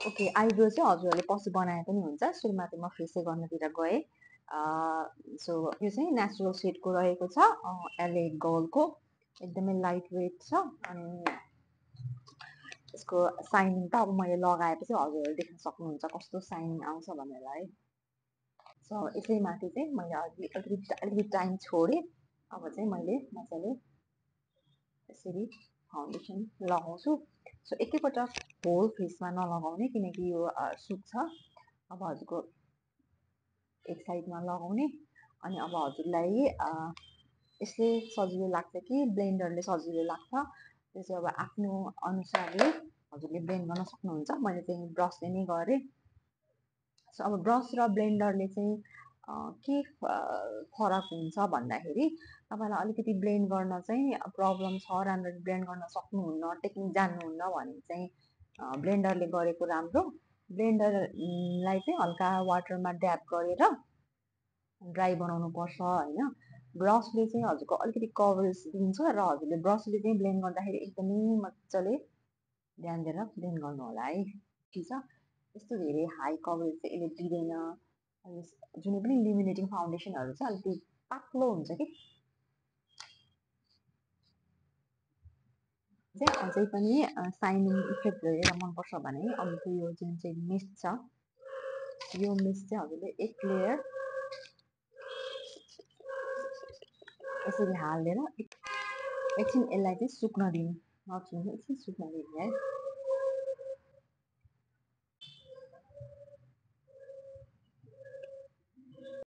Okay, eyebrow चाहिँ हजुरहरूले पछि बनाए पनि हुन्छ। सुरुमा चाहिँ म फेसै गर्नतिर गएँ। सो यो चाहिँ नेचुरल सेडको रहेको छ, एलए गोल्डको एकदमै लाइट वेट छ। अनि यसको साइनिङ त अब मैले लगाएपछि हजुरहरूले देख्न सक्नुहुन्छ कस्तो साइनिङ आउँछ भनेर है। सो यसैमाथि चाहिँ मैले अलिकति टाइम छोडेँ। अब चाहिँ मैले मजाले यसरी फाउन्डेसन लगाउँछु। सो एकैपटक होल फेसमा नलगाउने, किनकि यो सुक्छ। अब हजुरको एक साइडमा लगाउने। अनि अब हजुरलाई यसले सजिलो लाग्छ कि ब्लेन्डरले सजिलो लाग्छ, त्यो चाहिँ अब आफ्नो अनुसारले हजुरले ब्लेन्ड गर्न सक्नुहुन्छ। मैले चाहिँ ब्रसले नै गरेँ। सो अब ब्रस र ब्लेन्डरले चाहिँ के फरक हुन्छ भन्दाखेरि तपाईँलाई अलिकति ब्लेन्ड गर्न चाहिँ प्रब्लम छ, राम्ररी ब्लेन्ड गर्न सक्नुहुन्न, टेक्निक जान्नुहुन्न भने चाहिँ ब्लेन्डरले गरेको राम्रो। ब्लेन्डरलाई चाहिँ हल्का वाटरमा ड्याप गरेर ड्राई बनाउनुपर्छ होइन। ब्रसले चाहिँ हजुरको अलिकति कभरेज दिन्छ र हजुरले ब्रसले चाहिँ ब्लेन्ड गर्दाखेरि एकदमै मजाले ध्यान दिएर ब्लेन्ड गर्नु होला है। ठिक छ, यस्तो धेरै हाई कभरेज चाहिँ यसले दिँदैन। जुनै पनि इल्युमिनेटिङ फाउन्डेसनहरू चाहिँ अलिकति पातलो हुन्छ कि चाहिँ अझै पनि साइनिङ इफेक्ट हेरेर मनपर्छ भने अघिको यो जुन चाहिँ मिस्ट छ, यो मिस्ट चाहिँ हजुरले एक लेयर यसरी हालेर एकछिन यसलाई चाहिँ सुक्न दिनु, नछुनु, एकछिन सुक्न दिनु है।